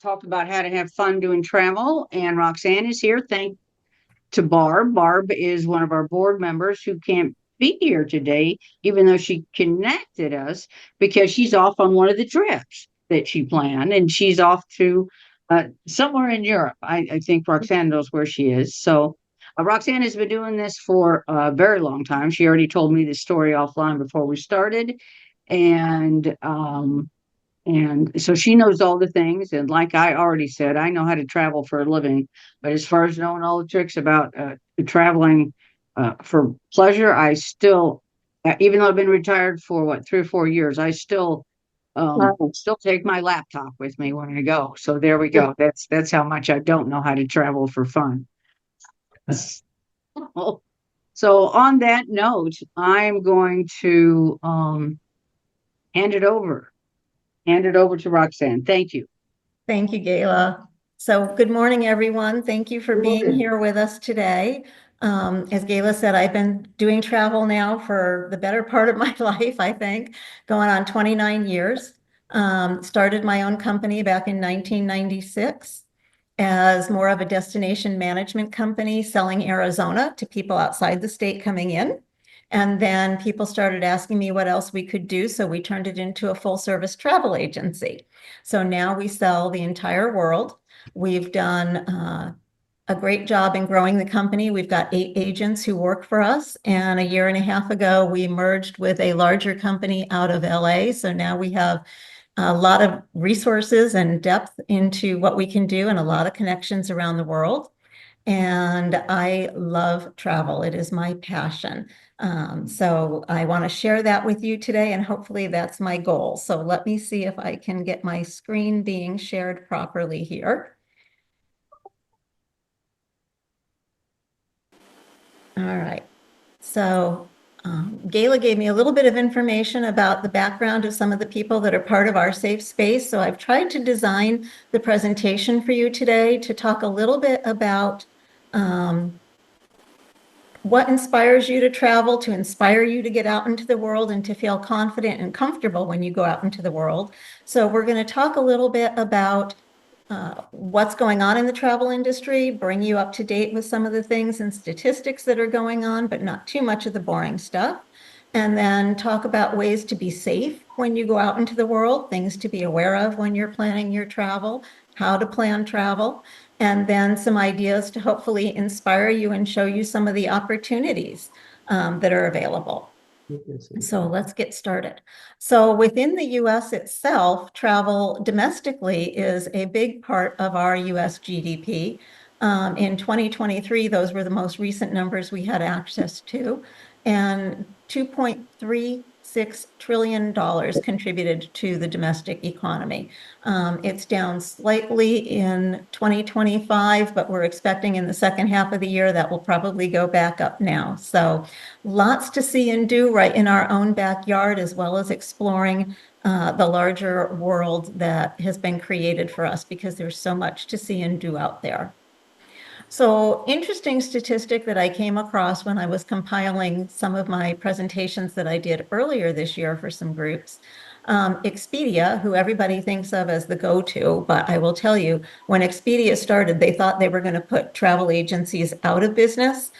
talk about how to have fun doing travel. And Roxanne is here. Thank to Barb. Barb is one of our board members who can't be here today, even though she connected us because she's off on one of the trips that she planned, and she's off to somewhere in Europe. I think Roxanne knows where she is. So Roxanne has been doing this for a very long time. She already told me the story offline before we started, and so she knows all the things. And like I already said, I know how to travel for a living. But as far as knowing all the tricks about traveling for pleasure, I still, even though I've been retired for what, 3 or 4 years, I still take my laptop with me when I go. So there we go. That's how much I don't know how to travel for fun. So on that note, I'm going to hand it over to Roxanne. Thank you. Thank you, Gayla. So good morning, everyone. Thank you for being here with us today. As Gayla said, I've been doing travel now for the better part of my life, I think, going on 29 years. Started my own company back in 1996 as more of a destination management company selling Arizona to people outside the state coming in. And then people started asking me what else we could do. So we turned it into a full service travel agency. So now we sell the entire world. We've done a great job in growing the company. We've got 8 agents who work for us. And a year and a half ago, we merged with a larger company out of LA. So now we have a lot of resources and depth into what we can do and a lot of connections around the world. And I love travel. It is my passion. So I want to share that with you today, and hopefully that's my goal. So let me see if I can get my screen being shared properly here. All right. So Gayla gave me a little bit of information about the background of some of the people that are part of our safe space. So I've tried to design the presentation for you today to talk a little bit about what inspires you to travel, to inspire you to get out into the world and to feel confident and comfortable when you go out into the world. So we're going to talk a little bit about what's going on in the travel industry, bring you up to date with some of the things and statistics that are going on, but not too much of the boring stuff. And then talk about ways to be safe when you go out into the world, things to be aware of when you're planning your travel, how to plan travel, and then some ideas to hopefully inspire you and show you some of the opportunities that are available. So let's get started. So within the US itself, travel domestically is a big part of our US GDP. In 2023, those were the most recent numbers we had access to, and $2.36 trillion contributed to the domestic economy. It's down slightly in 2025, but we're expecting in the second half of the year that will probably go back up now. So lots to see and do right in our own backyard, as well as exploring the larger world that has been created for us, because there's so much to see and do out there. So interesting statistic that I came across when I was compiling some of my presentations that I did earlier this year for some groups. Expedia, who everybody thinks of as the go-to, but I will tell you, when Expedia started, they thought they were going to put travel agencies out of business,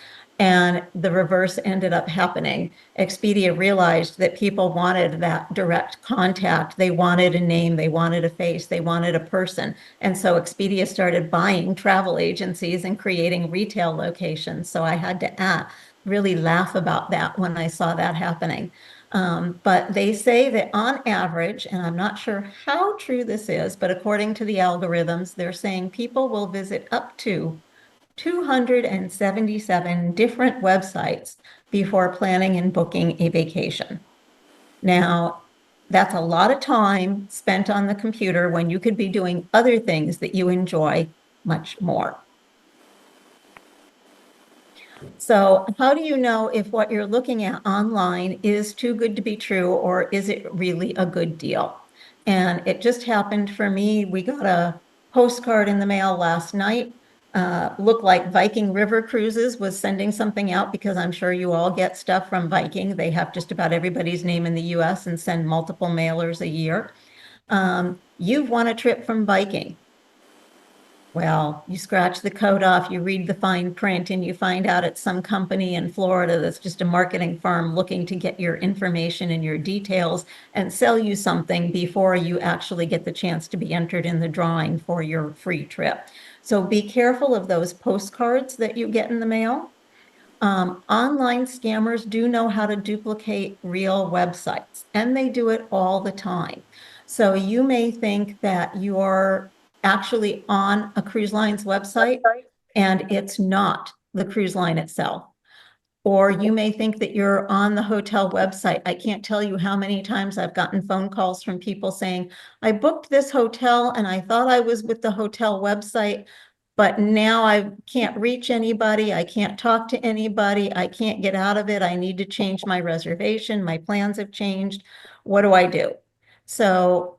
and the reverse ended up happening. Expedia realized that people wanted that direct contact. They wanted a name, they wanted a face, they wanted a person. And so Expedia started buying travel agencies and creating retail locations. So I had to really laugh about that when I saw that happening. But they say that on average, and I'm not sure how true this is, but according to the algorithms, they're saying people will visit up to 277 different websites before planning and booking a vacation. Now, that's a lot of time spent on the computer when you could be doing other things that you enjoy much more. So how do you know if what you're looking at online is too good to be true, or is it really a good deal? And it just happened for me. We got a postcard in the mail last night. Looked like Viking River Cruises was sending something out, because I'm sure you all get stuff from Viking. They have just about everybody's name in the US and send multiple mailers a year. You've won a trip from Viking. Well, you scratch the code off, you read the fine print, and you find out it's some company in Florida that's just a marketing firm looking to get your information and your details and sell you something before you actually get the chance to be entered in the drawing for your free trip. So be careful of those postcards that you get in the mail. Online scammers do know how to duplicate real websites, and they do it all the time. So you may think that you're actually on a cruise line's website, and it's not the cruise line itself. Or you may think that you're on the hotel website. I can't tell you how many times I've gotten phone calls from people saying, I booked this hotel and I thought I was with the hotel website, but now I can't reach anybody. I can't talk to anybody. I can't get out of it. I need to change my reservation. My plans have changed. What do I do? So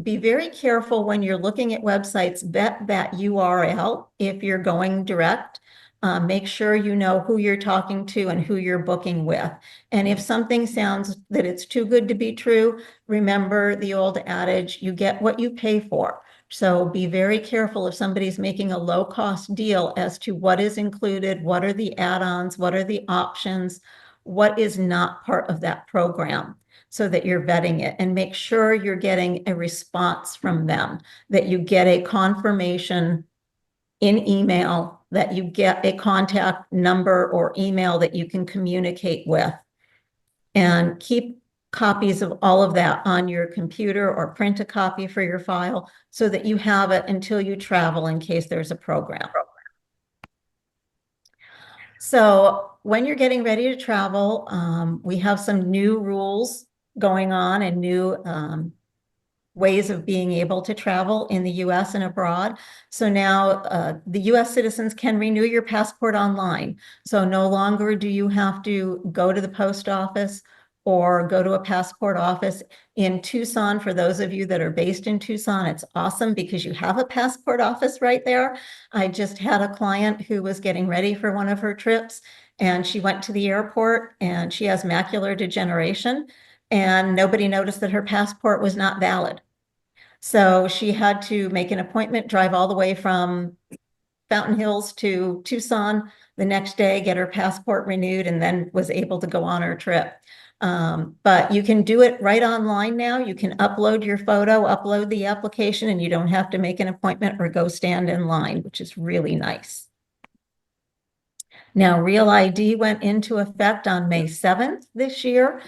be very careful when you're looking at websites. Vet that URL if you're going direct. Make sure you know who you're talking to and who you're booking with. And if something sounds that it's too good to be true, remember the old adage, you get what you pay for. So be very careful if somebody's making a low-cost deal as to what is included, what are the add-ons, what are the options, what is not part of that program, so that you're vetting it, and make sure you're getting a response from them, that you get a confirmation in email, that you get a contact number or email that you can communicate with, and keep copies of all of that on your computer or print a copy for your file so that you have it until you travel in case there's a program. So when you're getting ready to travel, we have some new rules going on and new ways of being able to travel in the US and abroad. So now the US citizens can renew your passport online. So no longer do you have to go to the post office or go to a passport office in Tucson. For those of you that are based in Tucson, it's awesome because you have a passport office right there. I just had a client who was getting ready for one of her trips, and she went to the airport and she has macular degeneration, and nobody noticed that her passport was not valid. So she had to make an appointment, drive all the way from Fountain Hills to Tucson the next day, get her passport renewed, and then was able to go on her trip. But you can do it right online now. You can upload your photo, upload the application, and you don't have to make an appointment or go stand in line, which is really nice. Now, Real ID went into effect on May 7th this year.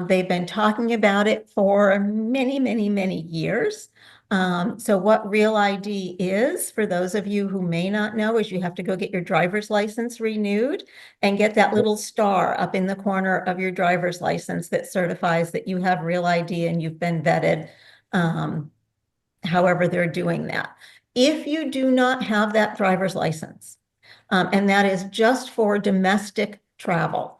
They've been talking about it for many, many, many years. So what Real ID is, for those of you who may not know, is you have to go get your driver's license renewed and get that little star up in the corner of your driver's license that certifies that you have Real ID and you've been vetted, however they're doing that. If you do not have that driver's license, and that is just for domestic travel.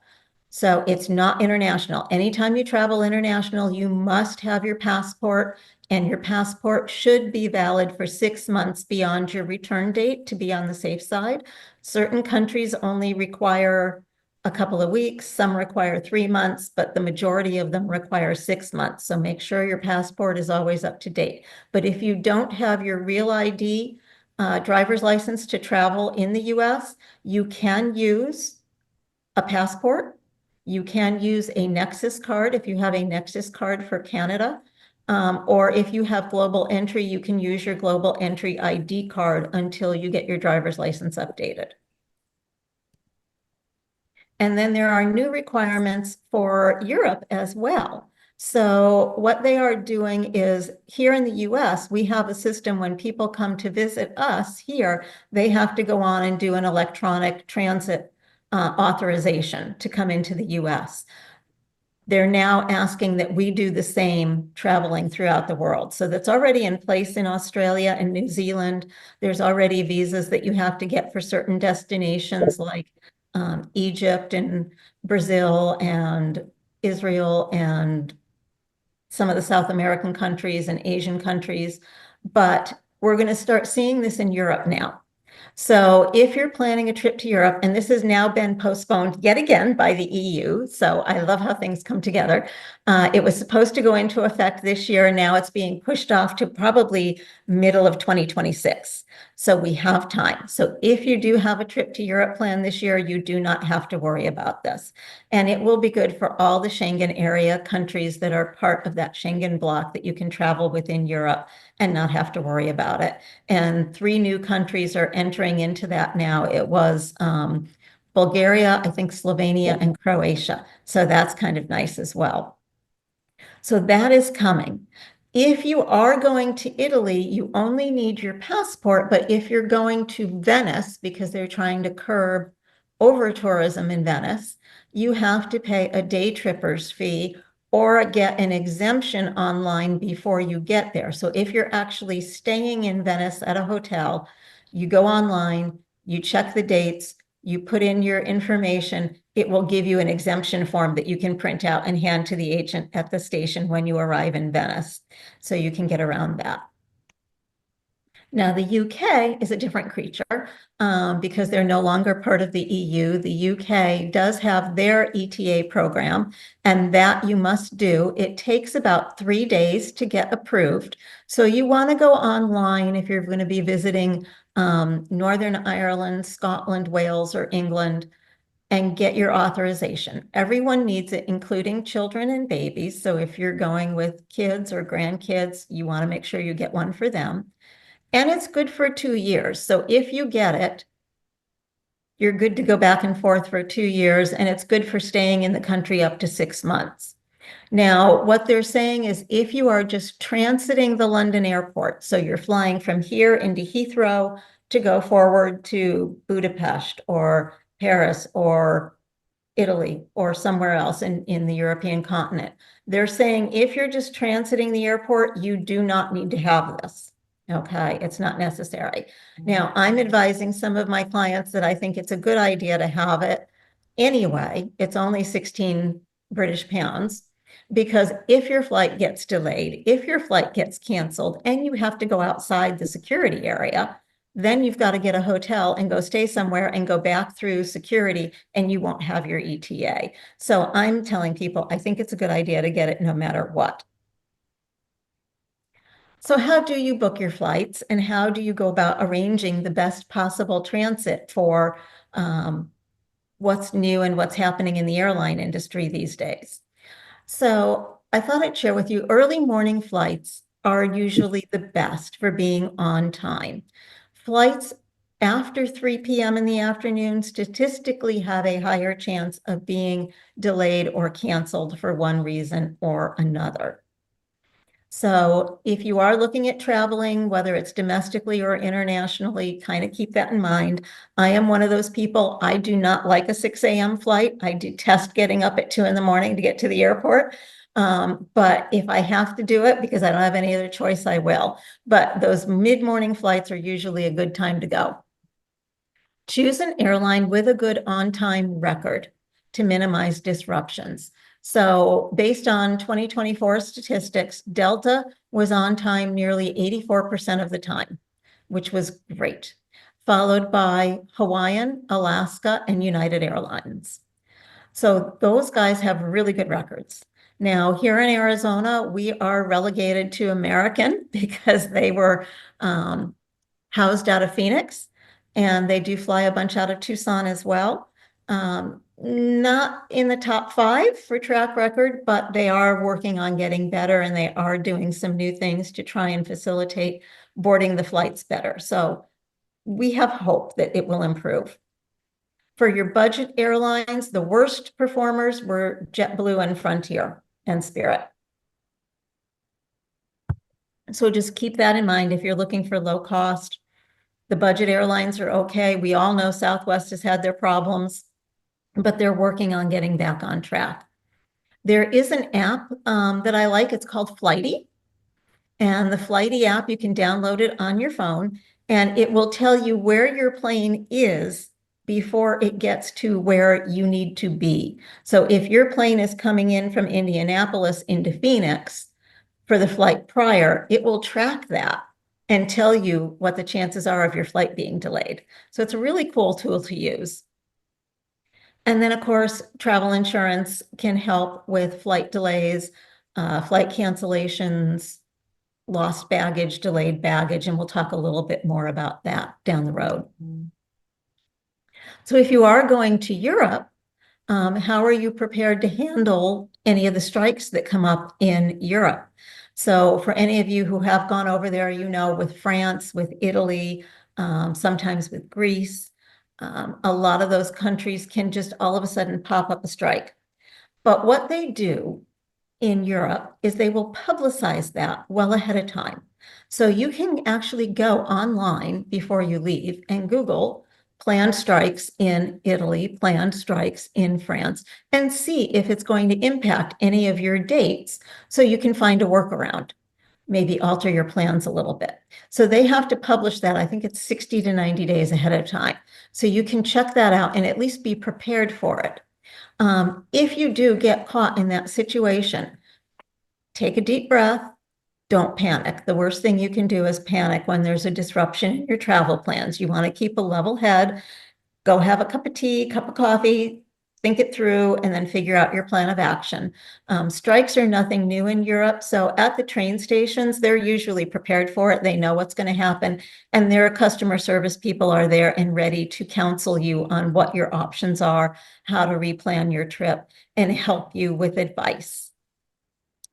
So it's not international. Anytime you travel international, you must have your passport, and your passport should be valid for 6 months beyond your return date to be on the safe side. Certain countries only require a couple of weeks, some require 3 months, but the majority of them require 6 months. So make sure your passport is always up to date. But if you don't have your Real ID driver's license to travel in the US, you can use a passport. You can use a Nexus card if you have a Nexus card for Canada. Or if you have global entry, you can use your global entry ID card until you get your driver's license updated. And then there are new requirements for Europe as well. So what they are doing is, here in the US, we have a system when people come to visit us here, they have to go on and do an electronic transit authorization to come into the US. They're now asking that we do the same traveling throughout the world. So that's already in place in Australia and New Zealand. There's already visas that you have to get for certain destinations like Egypt and Brazil and Israel and some of the South American countries and Asian countries. But we're going to start seeing this in Europe now. So if you're planning a trip to Europe, and this has now been postponed yet again by the EU, so I love how things come together. It was supposed to go into effect this year, and now it's being pushed off to probably middle of 2026. So we have time. So if you do have a trip to Europe planned this year, you do not have to worry about this. And it will be good for all the Schengen area countries that are part of that Schengen bloc that you can travel within Europe and not have to worry about it. And 3 new countries are entering into that now. It was Bulgaria, I think Slovenia, and Croatia. So that's kind of nice as well. So that is coming. If you are going to Italy, you only need your passport, but if you're going to Venice, because they're trying to curb over tourism in Venice, you have to pay a day tripper's fee or get an exemption online before you get there. So if you're actually staying in Venice at a hotel, you go online, you check the dates, you put in your information, it will give you an exemption form that you can print out and hand to the agent at the station when you arrive in Venice. So you can get around that. Now, the UK is a different creature because they're no longer part of the EU. The UK does have their ETA program, and that you must do. It takes about 3 days to get approved. So you want to go online if you're going to be visiting Northern Ireland, Scotland, Wales, or England, and get your authorization. Everyone needs it, including children and babies. So if you're going with kids or grandkids, you want to make sure you get one for them. And it's good for 2 years. So if you get it, you're good to go back and forth for 2 years, and it's good for staying in the country up to 6 months. Now, what they're saying is if you are just transiting the London airport, so you're flying from here into Heathrow to go forward to Budapest or Paris or Italy or somewhere else in the European continent, they're saying if you're just transiting the airport, you do not need to have this. Okay, it's not necessary. Now, I'm advising some of my clients that I think it's a good idea to have it anyway. It's only 16 British pounds. Because if your flight gets delayed, if your flight gets canceled, and you have to go outside the security area, then you've got to get a hotel and go stay somewhere and go back through security, and you won't have your ETA. So I'm telling people, I think it's a good idea to get it no matter what. So how do you book your flights, and how do you go about arranging the best possible transit for what's new and what's happening in the airline industry these days? So I thought I'd share with you, early morning flights are usually the best for being on time. Flights after 3 p.m. in the afternoon statistically have a higher chance of being delayed or canceled for one reason or another. So if you are looking at traveling, whether it's domestically or internationally, kind of keep that in mind. I am one of those people. I do not like a 6 a.m. flight. I detest getting up at 2 in the morning to get to the airport. But if I have to do it because I don't have any other choice, I will. But those mid-morning flights are usually a good time to go. Choose an airline with a good on-time record to minimize disruptions. So based on 2024 statistics, Delta was on time nearly 84% of the time, which was great, followed by Hawaiian, Alaska, and United Airlines. So those guys have really good records. Now, here in Arizona, we are relegated to American because they were housed out of Phoenix, and they do fly a bunch out of Tucson as well. Not in the top 5 for track record, but they are working on getting better, and they are doing some new things to try and facilitate boarding the flights better. So we have hope that it will improve. For your budget airlines, the worst performers were JetBlue and Frontier and Spirit. So just keep that in mind if you're looking for low cost. The budget airlines are okay. We all know Southwest has had their problems, but they're working on getting back on track. There is an app that I like. It's called Flighty. And the Flighty app, you can download it on your phone, and it will tell you where your plane is before it gets to where you need to be. So if your plane is coming in from Indianapolis into Phoenix for the flight prior, it will track that and tell you what the chances are of your flight being delayed. So it's a really cool tool to use. And then, of course, travel insurance can help with flight delays, flight cancellations, lost baggage, delayed baggage, and we'll talk a little bit more about that down the road. So if you are going to Europe, how are you prepared to handle any of the strikes that come up in Europe? So for any of you who have gone over there, you know, with France, with Italy, sometimes with Greece, a lot of those countries can just all of a sudden pop up a strike. But what they do in Europe is they will publicize that well ahead of time. So you can actually go online before you leave and Google planned strikes in Italy, planned strikes in France, and see if it's going to impact any of your dates so you can find a workaround, maybe alter your plans a little bit. So they have to publish that, I think it's 60 to 90 days ahead of time. So you can check that out and at least be prepared for it. If you do get caught in that situation, take a deep breath. Don't panic. The worst thing you can do is panic when there's a disruption in your travel plans. You want to keep a level head, go have a cup of tea, cup of coffee, think it through, and then figure out your plan of action. Strikes are nothing new in Europe. So at the train stations, they're usually prepared for it. They know what's going to happen. And their customer service people are there and ready to counsel you on what your options are, how to replan your trip, and help you with advice.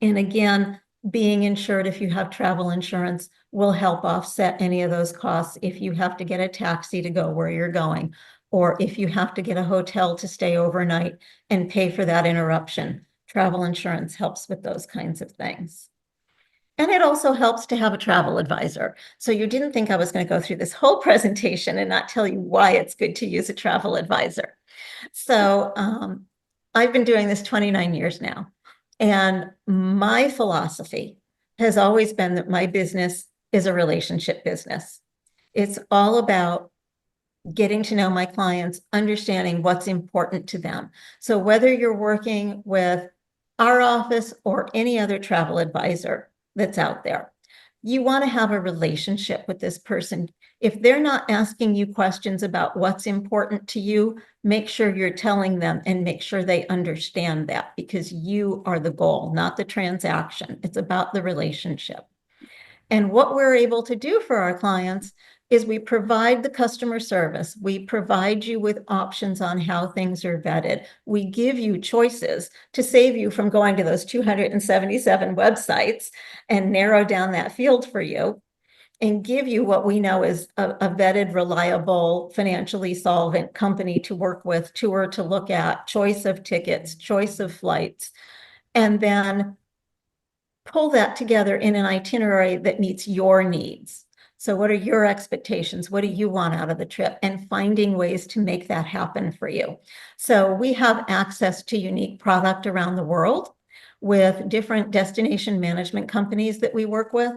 And again, being insured, if you have travel insurance, will help offset any of those costs if you have to get a taxi to go where you're going, or if you have to get a hotel to stay overnight and pay for that interruption. Travel insurance helps with those kinds of things. And it also helps to have a travel advisor. So you didn't think I was going to go through this whole presentation and not tell you why it's good to use a travel advisor. So I've been doing this 29 years now. And my philosophy has always been that my business is a relationship business. It's all about getting to know my clients, understanding what's important to them. So whether you're working with our office or any other travel advisor that's out there, you want to have a relationship with this person. If they're not asking you questions about what's important to you, make sure you're telling them and make sure they understand that, because you are the goal, not the transaction. It's about the relationship. And what we're able to do for our clients is we provide the customer service. We provide you with options on how things are vetted. We give you choices to save you from going to those 277 websites and narrow down that field for you and give you what we know is a vetted, reliable, financially solvent company to work with, tour to look at, choice of tickets, choice of flights, and then pull that together in an itinerary that meets your needs. So what are your expectations? What do you want out of the trip? And finding ways to make that happen for you. So we have access to unique product around the world with different destination management companies that we work with.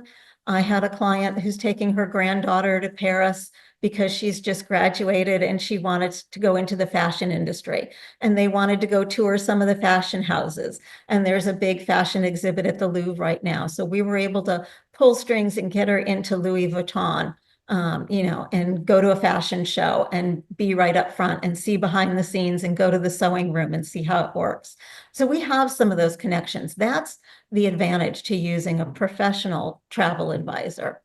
I had a client who's taking her granddaughter to Paris because she's just graduated and she wanted to go into the fashion industry. And they wanted to go tour some of the fashion houses. And there's a big fashion exhibit at the Louvre right now. So we were able to pull strings and get her into Louis Vuitton, and go to a fashion show and be right up front and see behind the scenes and go to the sewing room and see how it works. So we have some of those connections. That's the advantage to using a professional travel advisor.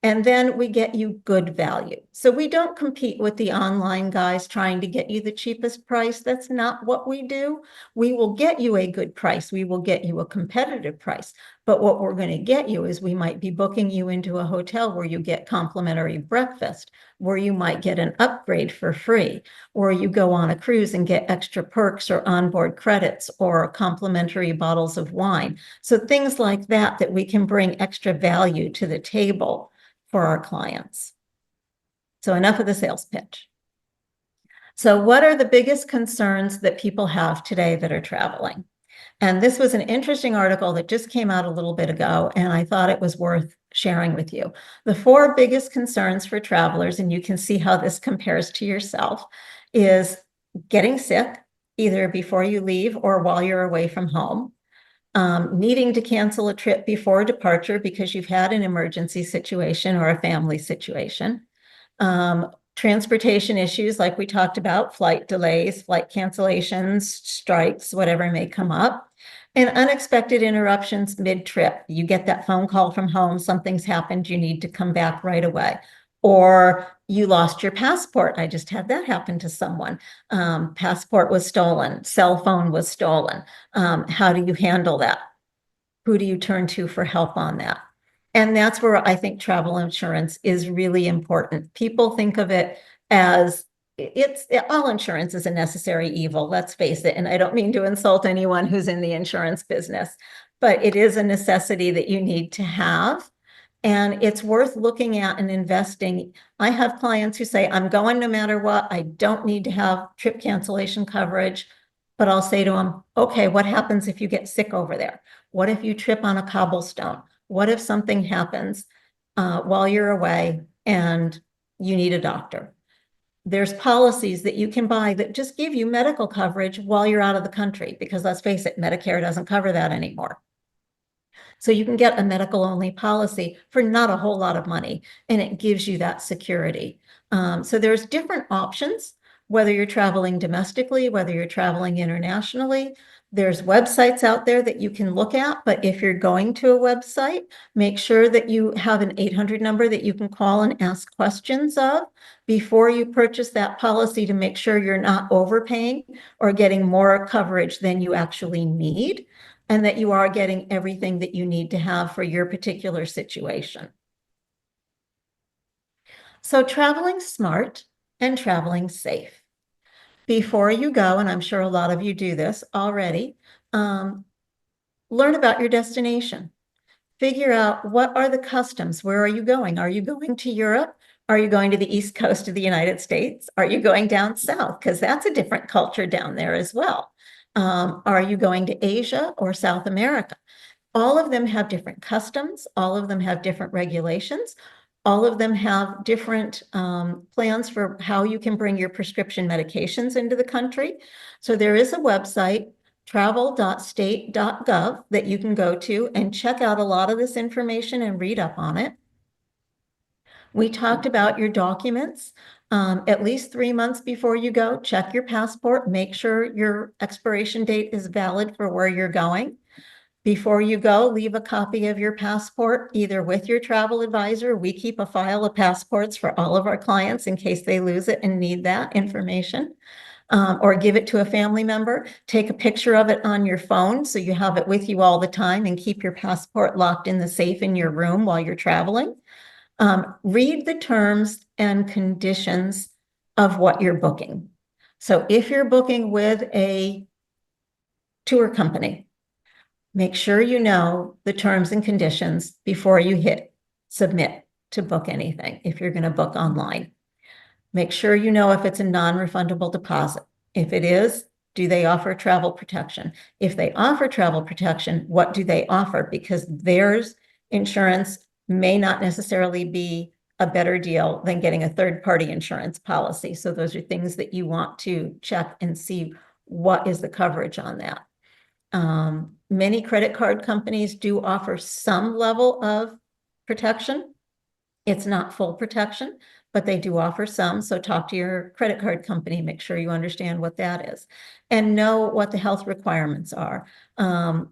And then we get you good value. So we don't compete with the online guys trying to get you the cheapest price. That's not what we do. We will get you a good price. We will get you a competitive price. But what we're going to get you is we might be booking you into a hotel where you get complimentary breakfast, where you might get an upgrade for free, or you go on a cruise and get extra perks or onboard credits or complimentary bottles of wine. So things like that, that we can bring extra value to the table for our clients. So enough of the sales pitch. So what are the biggest concerns that people have today that are traveling? And this was an interesting article that just came out a little bit ago, and I thought it was worth sharing with you. The 4 biggest concerns for travelers, and you can see how this compares to yourself, is getting sick, either before you leave or while you're away from home, needing to cancel a trip before departure because you've had an emergency situation or a family situation, transportation issues like we talked about, flight delays, flight cancellations, strikes, whatever may come up, and unexpected interruptions mid-trip. You get that phone call from home, something's happened, you need to come back right away. Or you lost your passport. I just had that happen to someone. Passport was stolen, cell phone was stolen. How do you handle that? Who do you turn to for help on that? And that's where I think travel insurance is really important. People think of it as all insurance is a necessary evil, let's face it. And I don't mean to insult anyone who's in the insurance business, but it is a necessity that you need to have. And it's worth looking at and investing. I have clients who say, I'm going no matter what. I don't need to have trip cancellation coverage. But I'll say to them, okay, what happens if you get sick over there? What if you trip on a cobblestone? What if something happens while you're away and you need a doctor? There's policies that you can buy that just give you medical coverage while you're out of the country, because let's face it, Medicare doesn't cover that anymore. So you can get a medical only policy for not a whole lot of money, and it gives you that security. So there's different options, whether you're traveling domestically, whether you're traveling internationally. There's websites out there that you can look at, but if you're going to a website, make sure that you have an 800 number that you can call and ask questions of before you purchase that policy, to make sure you're not overpaying or getting more coverage than you actually need, and that you are getting everything that you need to have for your particular situation. So traveling smart and traveling safe. Before you go, and I'm sure a lot of you do this already, learn about your destination. Figure out, what are the customs? Where are you going? Are you going to Europe? Are you going to the East Coast of the United States? Are you going down south? Because that's a different culture down there as well. Are you going to Asia or South America? All of them have different customs. All of them have different regulations. All of them have different plans for how you can bring your prescription medications into the country. So there is a website, travel.state.gov, that you can go to and check out a lot of this information and read up on it. We talked about your documents. At least 3 months before you go, check your passport, make sure your expiration date is valid for where you're going. Before you go, leave a copy of your passport either with your travel advisor. We keep a file of passports for all of our clients in case they lose it and need that information, or give it to a family member. Take a picture of it on your phone so you have it with you all the time, and keep your passport locked in the safe in your room while you're traveling. Read the terms and conditions of what you're booking. So if you're booking with a tour company, make sure you know the terms and conditions before you hit submit to book anything. If you're going to book online, make sure you know if it's a non-refundable deposit. If it is, do they offer travel protection? If they offer travel protection, what do they offer? Because theirs insurance may not necessarily be a better deal than getting a third-party insurance policy. So those are things that you want to check and see, what is the coverage on that. Many credit card companies do offer some level of protection. It's not full protection, but they do offer some. So talk to your credit card company, make sure you understand what that is, and know what the health requirements are.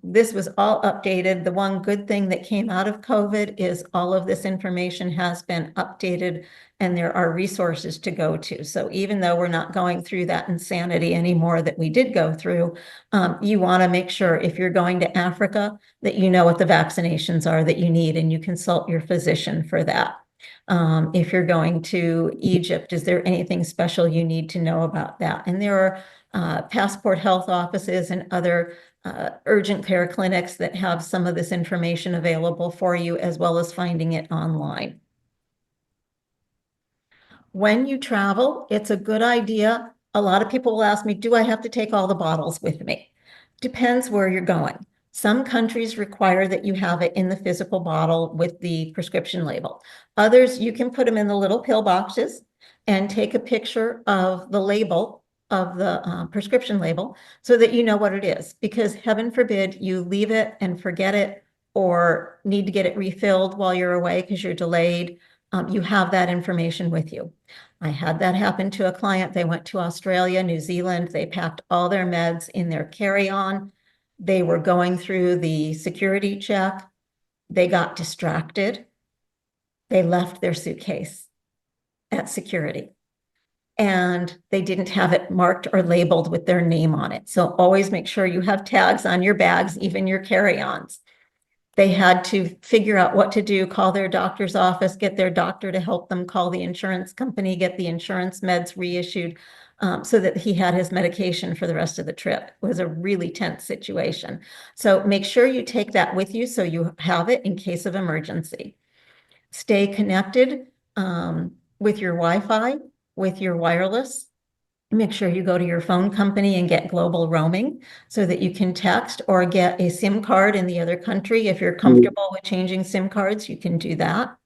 This was all updated. The one good thing that came out of COVID is all of this information has been updated, and there are resources to go to. So even though we're not going through that insanity anymore that we did go through, you want to make sure, if you're going to Africa, that you know what the vaccinations are that you need, and you consult your physician for that. If you're going to Egypt, is there anything special you need to know about that? And there are passport health offices and other urgent care clinics that have some of this information available for you, as well as finding it online. When you travel, it's a good idea. A lot of people will ask me, do I have to take all the bottles with me? Depends where you're going. Some countries require that you have it in the physical bottle with the prescription label. Others, you can put them in the little pill boxes and take a picture of the label of the prescription label so that you know what it is, because heaven forbid you leave it and forget it or need to get it refilled while you're away because you're delayed. You have that information with you. I had that happen to a client. They went to Australia, New Zealand. They packed all their meds in their carry-on. They were going through the security check. They got distracted. They left their suitcase at security and they didn't have it marked or labeled with their name on it. So always make sure you have tags on your bags, even your carry-ons. They had to figure out what to do, call their doctor's office, get their doctor to help them, call the insurance company, get the insurance meds reissued, so that he had his medication for the rest of the trip. It was a really tense situation. So make sure you take that with you so you have it in case of emergency. Stay connected with your Wi-Fi, with your wireless. Make sure you go to your phone company and get global roaming so that you can text or get a SIM card in the other country. If you're comfortable with changing SIM cards, you can do that.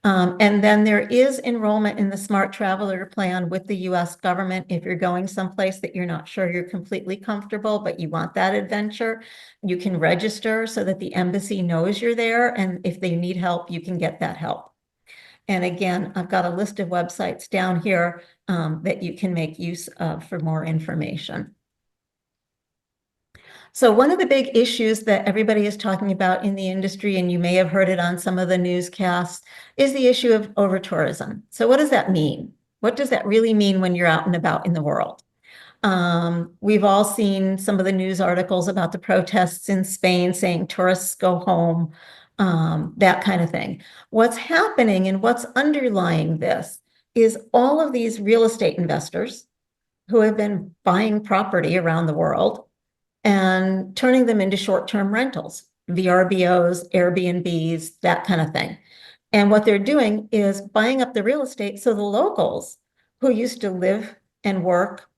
And then there is enrollment in the Smart Traveler Plan with the US government. If you're going someplace that you're not sure you're completely comfortable, but you want that adventure, you can register so that the embassy knows you're there. And if they need help, you can get that help. And again, I've got a list of websites down here that you can make use of for more information. So one of the big issues that everybody is talking about in the industry, and you may have heard it on some of the newscasts, is the issue of over-tourism. So what does that mean? What does that really mean when you're out and about in the world? We've all seen some of the news articles about the protests in Spain saying tourists go home, that kind of thing. What's happening and what's underlying this is all of these real estate investors who have been buying property around the world and turning them into short-term rentals, VRBOs, Airbnbs, that kind of thing. And what they're doing is buying up the real estate so the locals who used to live and work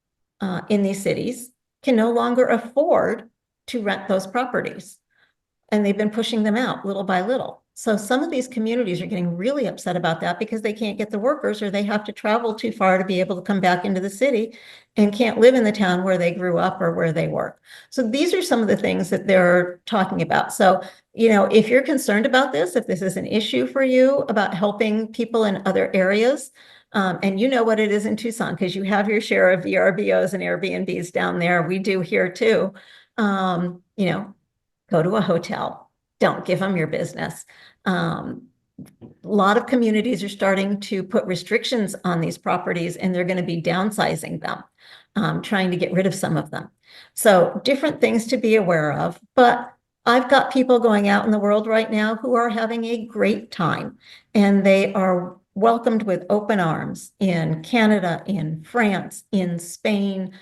in these cities can no longer afford to rent those properties. And they've been pushing them out little by little. So some of these communities are getting really upset about that because they can't get the workers or they have to travel too far to be able to come back into the city and can't live in the town where they grew up or where they work. So these are some of the things that they're talking about. So, you know, if you're concerned about this, if this is an issue for you about helping people in other areas, and you know what it is in Tucson because you have your share of VRBOs and Airbnbs down there. We do here too. You know, go to a hotel. Don't give them your business. A lot of communities are starting to put restrictions on these properties and they're going to be downsizing them, trying to get rid of some of them. So different things to be aware of, but I've got people going out in the world right now who are having a great time and they are welcomed with open arms in Canada, in France, in Spain,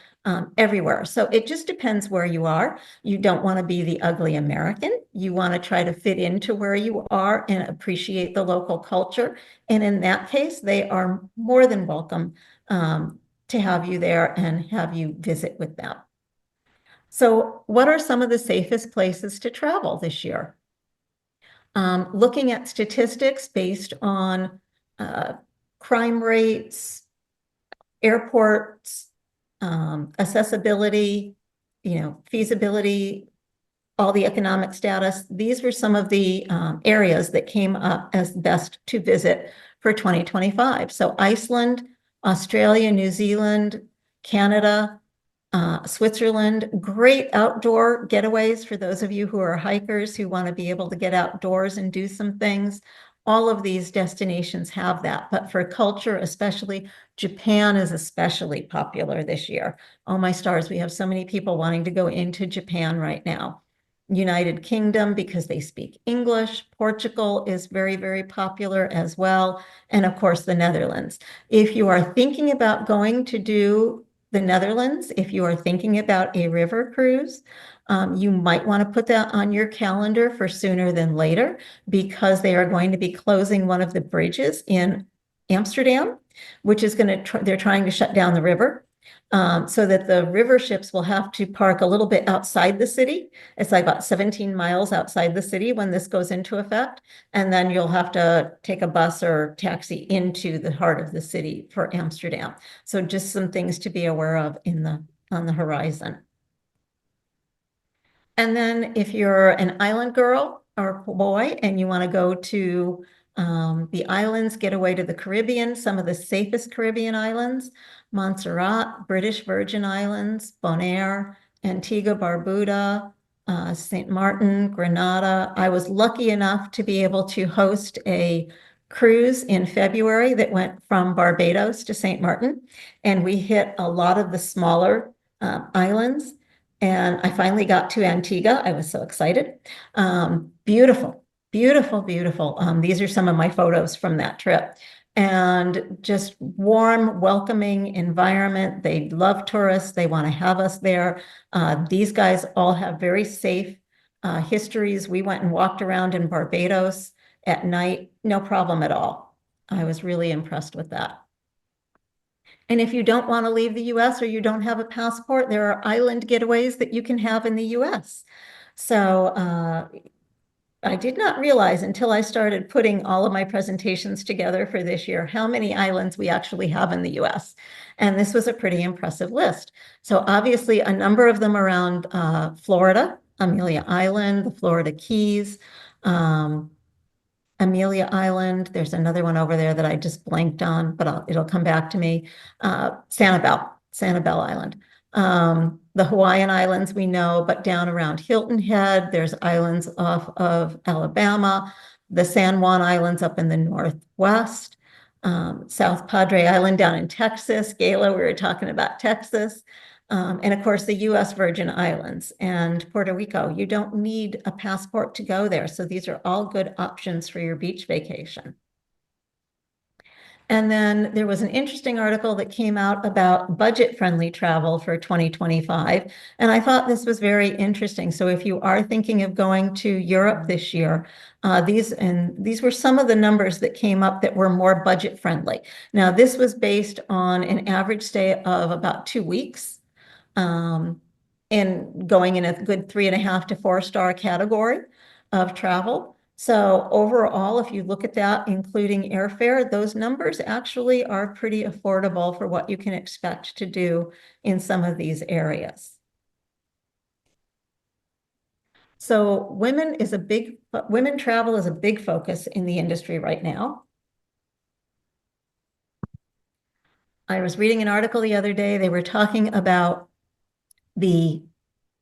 everywhere. So it just depends where you are. You don't want to be the ugly American. You want to try to fit into where you are and appreciate the local culture. And in that case, they are more than welcome to have you there and have you visit with them. So what are some of the safest places to travel this year? Looking at statistics based on crime rates, airports, accessibility, you know, feasibility, all the economic status. These were some of the areas that came up as best to visit for 2025. So Iceland, Australia, New Zealand, Canada, Switzerland, great outdoor getaways for those of you who are hikers who want to be able to get outdoors and do some things. All of these destinations have that, but for culture, especially Japan is especially popular this year. Oh my stars, we have so many people wanting to go into Japan right now. United Kingdom, because they speak English. Portugal is very, very popular as well. And of course, the Netherlands. If you are thinking about going to do the Netherlands, if you are thinking about a river cruise, you might want to put that on your calendar for sooner than later because they are going to be closing one of the bridges in Amsterdam, which is going to, they're trying to shut down the river. so that the river ships will have to park a little bit outside the city. It's like about 17 miles outside the city when this goes into effect. And then you'll have to take a bus or taxi into the heart of the city for Amsterdam. So just some things to be aware of on the horizon. And then if you're an island girl or boy and you want to go to the islands, get away to the Caribbean, some of the safest Caribbean islands, Montserrat, British Virgin Islands, Bonaire, Antigua, Barbuda, St. Martin, Grenada. I was lucky enough to be able to host a cruise in February that went from Barbados to St. Martin, and we hit a lot of the smaller islands. And I finally got to Antigua. I was so excited. Beautiful, beautiful, beautiful. These are some of my photos from that trip. And just warm, welcoming environment. They love tourists. They want to have us there. These guys all have very safe histories. We went and walked around in Barbados at night. No problem at all. I was really impressed with that. And if you don't want to leave the US or you don't have a passport, there are island getaways that you can have in the US. So I did not realize until I started putting all of my presentations together for this year how many islands we actually have in the US. And this was a pretty impressive list. So obviously a number of them around Florida, Amelia Island, the Florida Keys, Amelia Island. There's another one over there that I just blanked on, but it'll come back to me. Sanibel Island. The Hawaiian Islands we know, but down around Hilton Head, there's islands off of Alabama, the San Juan Islands up in the northwest, South Padre Island down in Texas, Gala, we were talking about Texas, and of course the US Virgin Islands and Puerto Rico. You don't need a passport to go there, so these are all good options for your beach vacation. And then there was an interesting article that came out about budget-friendly travel for 2025. And I thought this was very interesting. So if you are thinking of going to Europe this year, these were some of the numbers that came up that were more budget-friendly. Now, this was based on an average stay of about 2 weeks. And going in a good 3.5 to 4-star category of travel. So overall, if you look at that, including airfare, those numbers actually are pretty affordable for what you can expect to do in some of these areas. So women travel is a big focus in the industry right now. I was reading an article the other day, they were talking about the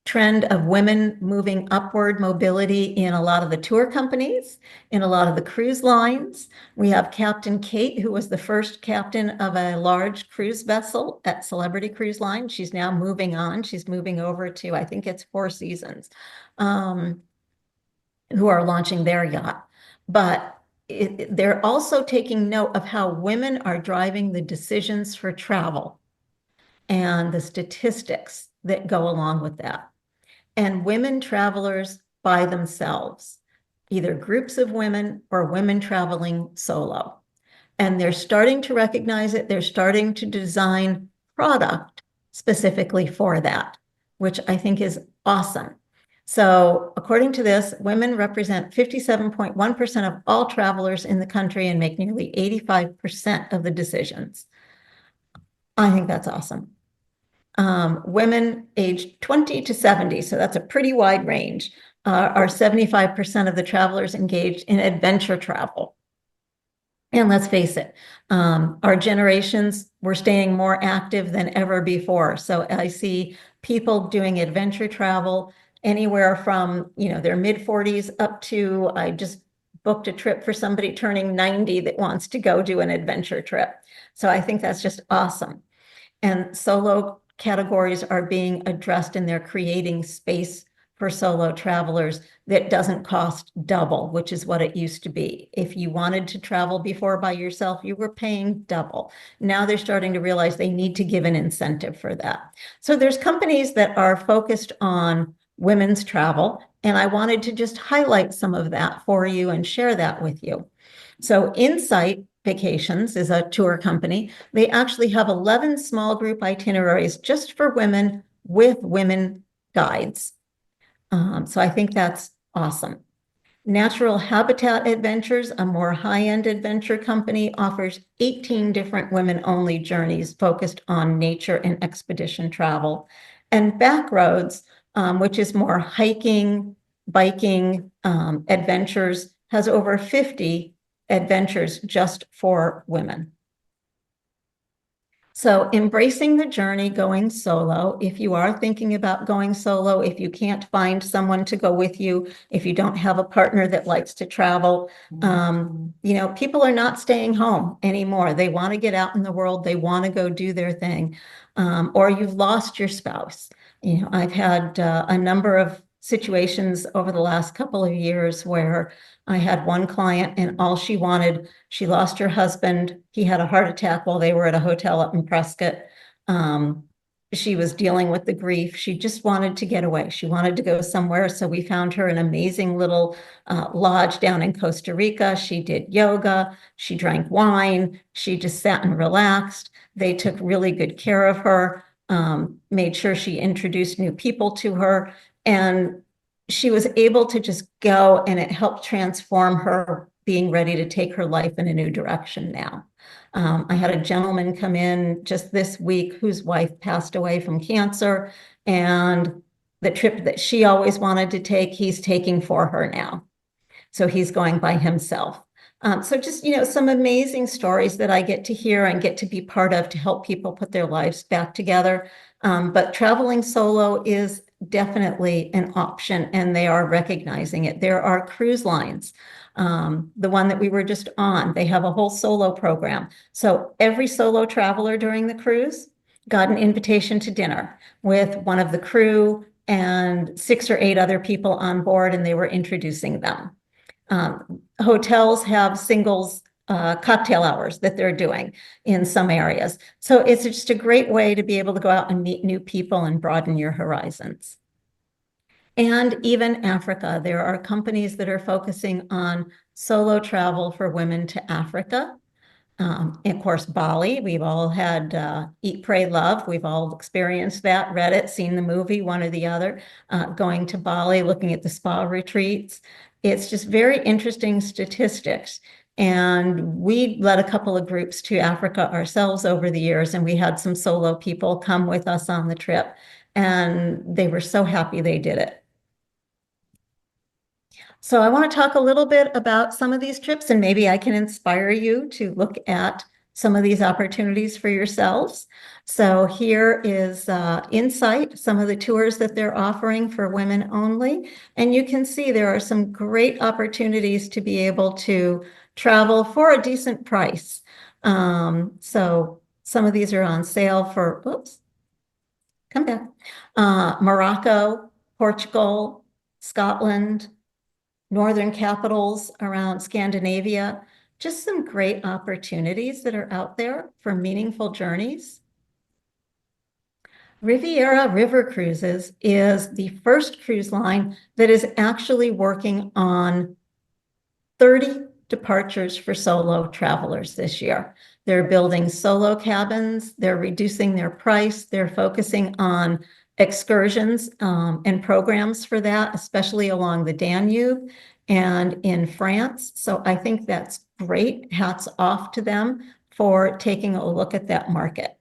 trend of women moving upward mobility in a lot of the tour companies, in a lot of the cruise lines. We have Captain Kate, who was the first captain of a large cruise vessel at Celebrity Cruise Line. She's now moving on. She's moving over to, I think it's Four Seasons, who are launching their yacht. But they're also taking note of how women are driving the decisions for travel and the statistics that go along with that. And women travelers by themselves, either groups of women or women traveling solo. And they're starting to recognize it. They're starting to design product specifically for that, which I think is awesome. So according to this, women represent 57.1% of all travelers in the country and make nearly 85% of the decisions. I think that's awesome. Women aged 20 to 70, so that's a pretty wide range, are 75% of the travelers engaged in adventure travel. And let's face it, our generations were staying more active than ever before. So I see people doing adventure travel anywhere from, their mid-40s up to, I just booked a trip for somebody turning 90 that wants to go do an adventure trip. So I think that's just awesome. And solo categories are being addressed and they're creating space for solo travelers that doesn't cost double, which is what it used to be. If you wanted to travel before by yourself, you were paying double. Now they're starting to realize they need to give an incentive for that. So there's companies that are focused on women's travel, and I wanted to just highlight some of that for you and share that with you. So Insight Vacations is a tour company. They actually have 11 small group itineraries just for women with women guides. So I think that's awesome. Natural Habitat Adventures, a more high-end adventure company, offers 18 different women-only journeys focused on nature and expedition travel. And Backroads, which is more hiking, biking, adventures, has over 50 adventures just for women. So embracing the journey, going solo. If you are thinking about going solo, if you can't find someone to go with you, if you don't have a partner that likes to travel, people are not staying home anymore. They want to get out in the world. They want to go do their thing. Or you've lost your spouse. I've had a number of situations over the last couple of years where I had one client and all she wanted, she lost her husband. He had a heart attack while they were at a hotel up in Prescott. She was dealing with the grief. She just wanted to get away. She wanted to go somewhere. So we found her an amazing little lodge down in Costa Rica. She did yoga. She drank wine. She just sat and relaxed. They took really good care of her, made sure she introduced new people to her. And she was able to just go, and it helped transform her being ready to take her life in a new direction now. I had a gentleman come in just this week whose wife passed away from cancer, and the trip that she always wanted to take, he's taking for her now. So he's going by himself. So just, some amazing stories that I get to hear and get to be part of to help people put their lives back together. But traveling solo is definitely an option, and they are recognizing it. There are cruise lines. The one that we were just on, they have a whole solo program. So every solo traveler during the cruise got an invitation to dinner with one of the crew and 6 or 8 other people on board, and they were introducing them. Hotels have singles cocktail hours that they're doing in some areas. So it's just a great way to be able to go out and meet new people and broaden your horizons. And even Africa, there are companies that are focusing on solo travel for women to Africa. And of course, Bali, we've all had Eat, Pray, Love. We've all experienced that, read it, seen the movie, one or the other, going to Bali, looking at the spa retreats. It's just very interesting statistics. And we led a couple of groups to Africa ourselves over the years, and we had some solo people come with us on the trip, and they were so happy they did it. So I want to talk a little bit about some of these trips, and maybe I can inspire you to look at some of these opportunities for yourselves. So here is Insight, some of the tours that they're offering for women only. And you can see there are some great opportunities to be able to travel for a decent price. So some of these are on sale for, oops, come back, Morocco, Portugal, Scotland, northern capitals around Scandinavia, just some great opportunities that are out there for meaningful journeys. Riviera River Cruises is the first cruise line that is actually working on 30 departures for solo travelers this year. They're building solo cabins, they're reducing their price, they're focusing on excursions and programs for that, especially along the Danube and in France. So I think that's great. Hats off to them for taking a look at that market.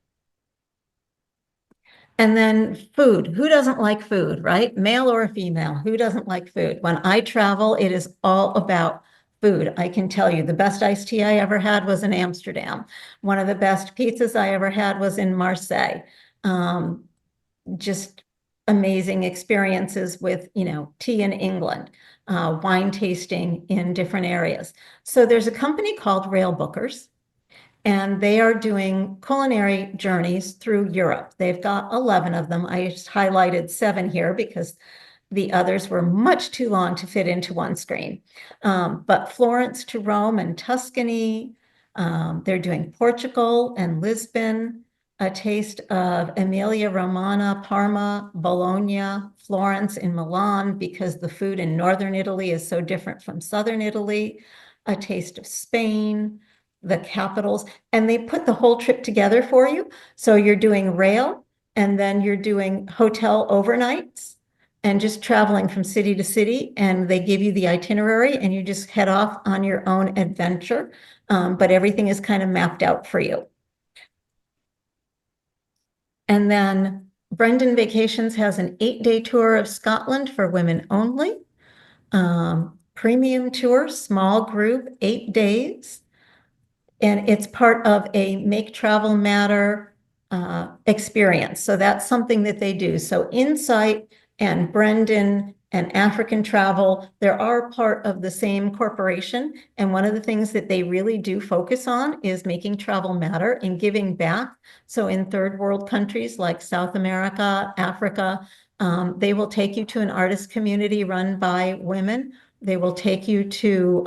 And then food. Who doesn't like food, right? Male or female, who doesn't like food? When I travel, it is all about food. I can tell you the best iced tea I ever had was in Amsterdam. One of the best pizzas I ever had was in Marseille. Just amazing experiences with, tea in England, wine tasting in different areas. So there's a company called Rail Bookers, and they are doing culinary journeys through Europe. They've got 11 of them. I just highlighted 7 here because the others were much too long to fit into one screen. But Florence to Rome and Tuscany, they're doing Portugal and Lisbon, a taste of Emilia Romagna, Parma, Bologna, Florence, and Milan, because the food in northern Italy is so different from southern Italy, a taste of Spain, the capitals, and they put the whole trip together for you. So you're doing rail, and then you're doing hotel overnights and just traveling from city to city, and they give you the itinerary and you just head off on your own adventure. But everything is kind of mapped out for you. And then Brendan Vacations has an 8-day tour of Scotland for women only. Premium tour, small group, 8 days. And it's part of a Make Travel Matter experience. So that's something that they do. So Insight and Brendan and African Travel, there are part of the same corporation. And one of the things that they really do focus on is making travel matter and giving back. So in third world countries like South America, Africa, they will take you to an artist community run by women. They will take you to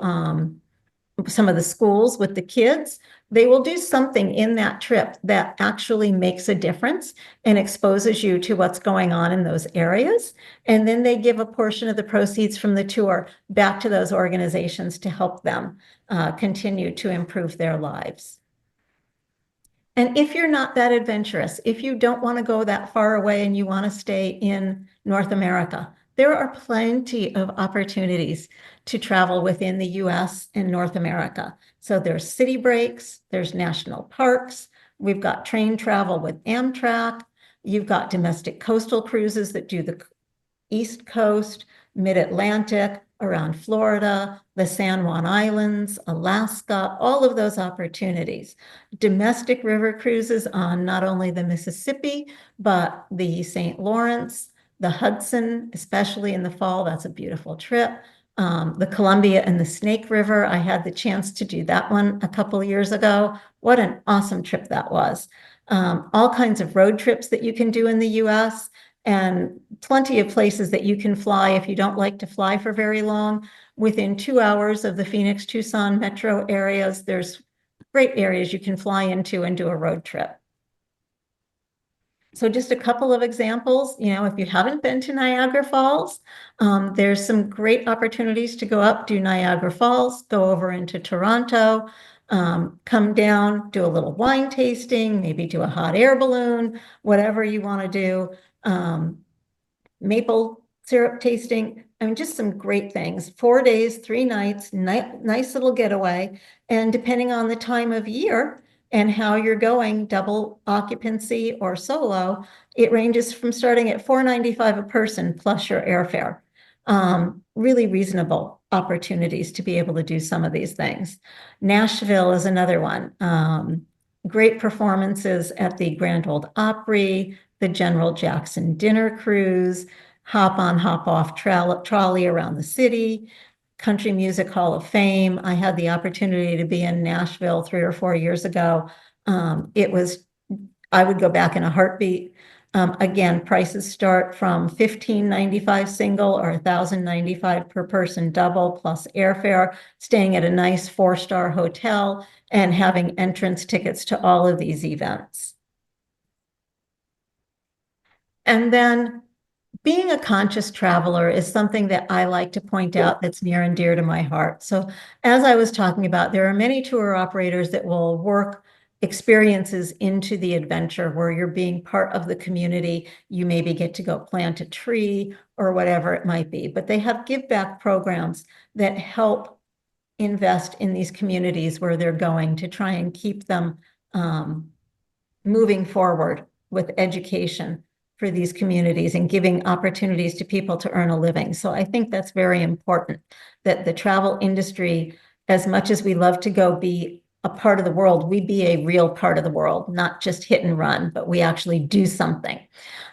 some of the schools with the kids. They will do something in that trip that actually makes a difference and exposes you to what's going on in those areas. And then they give a portion of the proceeds from the tour back to those organizations to help them continue to improve their lives. And if you're not that adventurous, if you don't want to go that far away and you want to stay in North America, there are plenty of opportunities to travel within the US and North America. So there's city breaks, there's national parks, we've got train travel with Amtrak, you've got domestic coastal cruises that do the East Coast, Mid-Atlantic, around Florida, the San Juan Islands, Alaska, all of those opportunities. Domestic river cruises on not only the Mississippi, but the St. Lawrence, the Hudson, especially in the fall, that's a beautiful trip. The Columbia and the Snake River, I had the chance to do that one a couple of years ago. What an awesome trip that was. All kinds of road trips that you can do in the US, and plenty of places that you can fly if you don't like to fly for very long. Within 2 hours of the Phoenix, Tucson metro areas, there's great areas you can fly into and do a road trip. So just a couple of examples, if you haven't been to Niagara Falls, there's some great opportunities to go up, do Niagara Falls, go over into Toronto, come down, do a little wine tasting, maybe do a hot air balloon, whatever you want to do. Maple syrup tasting, just some great things. 4 days, 3 nights, nice little getaway. And depending on the time of year and how you're going, double occupancy or solo, it ranges from starting at $4.95 a person plus your airfare. Really reasonable opportunities to be able to do some of these things. Nashville is another one. Great performances at the Grand Ole Opry, the General Jackson Dinner Cruise, hop on, hop off trolley around the city, Country Music Hall of Fame. I had the opportunity to be in Nashville 3 or 4 years ago. I would go back in a heartbeat. Again, prices start from $1,595 single or $1,095 per person double plus airfare, staying at a nice 4-star hotel and having entrance tickets to all of these events. And then being a conscious traveler is something that I like to point out that's near and dear to my heart. So as I was talking about, there are many tour operators that will work experiences into the adventure where you're being part of the community. You maybe get to go plant a tree or whatever it might be, but they have give back programs that help invest in these communities where they're going to try and keep them moving forward with education for these communities and giving opportunities to people to earn a living. So I think that's very important, that the travel industry, as much as we love to go be a part of the world, we be a real part of the world, not just hit and run, but we actually do something.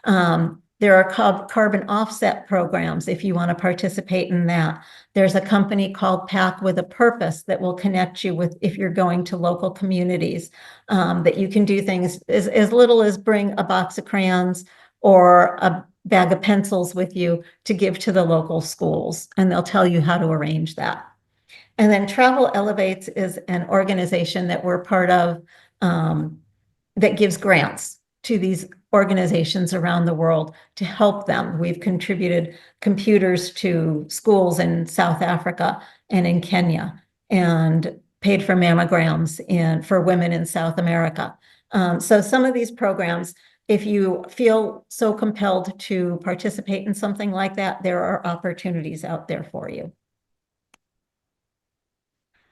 There are carbon offset programs if you want to participate in that. There's a company called Pack with a Purpose that will connect you with, if you're going to local communities, that you can do things as little as bring a box of crayons or a bag of pencils with you to give to the local schools, and they'll tell you how to arrange that. And then Travel Elevates is an organization that we're part of that gives grants to these organizations around the world to help them. We've contributed computers to schools in South Africa and in Kenya. And paid for mammograms for women in South America. So some of these programs, if you feel so compelled to participate in something like that, there are opportunities out there for you.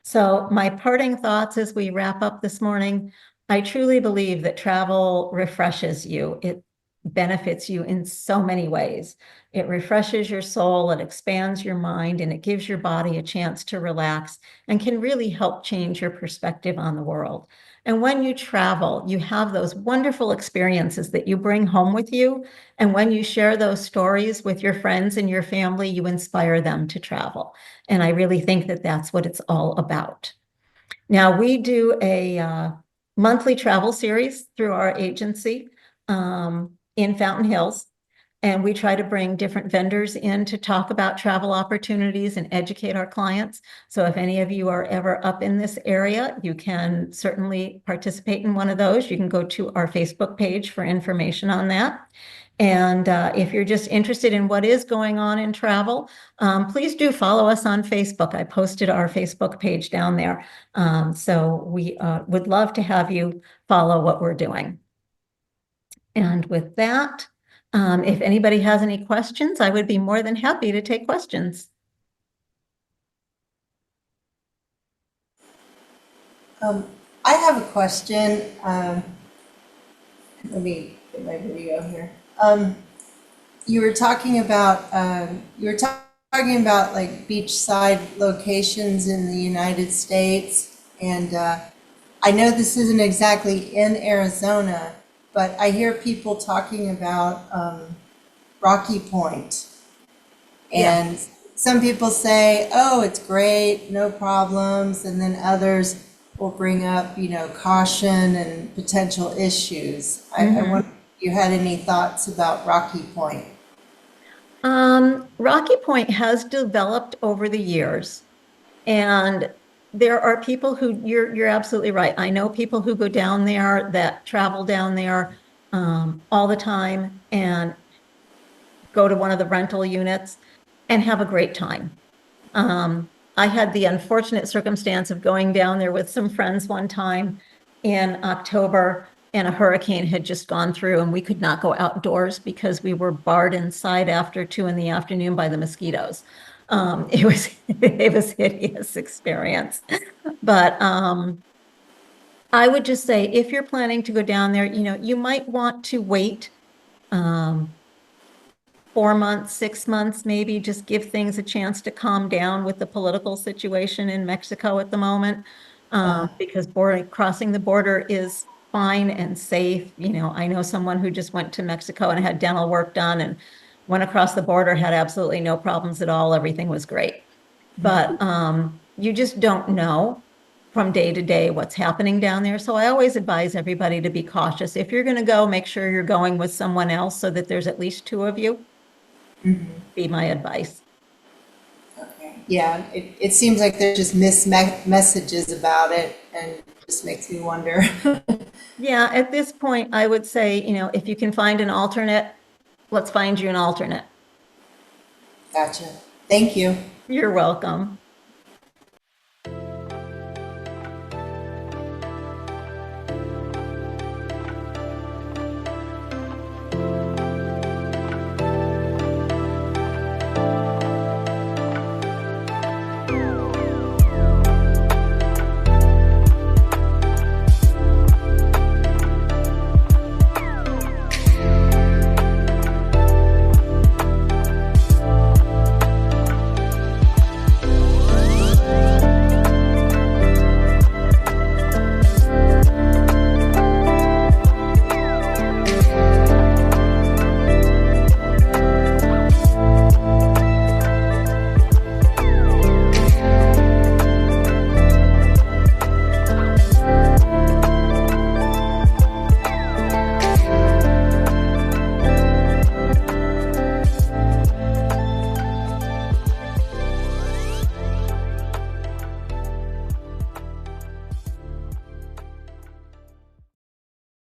So my parting thoughts as we wrap up this morning, I truly believe that travel refreshes you. It benefits you in so many ways. It refreshes your soul, it expands your mind, and it gives your body a chance to relax and can really help change your perspective on the world. And when you travel, you have those wonderful experiences that you bring home with you. And when you share those stories with your friends and your family, you inspire them to travel. And I really think that that's what it's all about. Now, we do a monthly travel series through our agency in Fountain Hills. And we try to bring different vendors in to talk about travel opportunities and educate our clients. So if any of you are ever up in this area, you can certainly participate in one of those. You can go to our Facebook page for information on that. And if you're just interested in what is going on in travel, please do follow us on Facebook. I posted our Facebook page down there. So we would love to have you follow what we're doing. And with that, if anybody has any questions, I would be more than happy to take questions. I have a question. Let me get my video here. You were talking about like beachside locations in the United States, and I know this isn't exactly in Arizona, but I hear people talking about Rocky Point, and some people say, "Oh, it's great, no problems," and then others will bring up, caution and potential issues. I wonder if you had any thoughts about Rocky Point. Rocky Point has developed over the years, and there are people who you're absolutely right. I know people who go down there that travel down there all the time and go to one of the rental units and have a great time. I had the unfortunate circumstance of going down there with some friends one time in October, and a hurricane had just gone through, and we could not go outdoors because we were barred inside after 2 PM by the mosquitoes. It was a hideous experience. But I would just say, if you're planning to go down there, you might want to wait 4 months, 6 months, maybe just give things a chance to calm down with the political situation in Mexico at the moment, because crossing the border is fine and safe. I know someone who just went to Mexico and had dental work done and went across the border, had absolutely no problems at all. Everything was great. But you just don't know from day to day what's happening down there. So I always advise everybody to be cautious. If you're going to go, make sure you're going with someone else so that there's at least 2 of you. Be my advice. Okay. Yeah, it seems like there's just missed messages about it, and it just makes me wonder. Yeah, at this point, I would say, if you can find an alternate, let's find you an alternate. Gotcha. Thank you. You're welcome.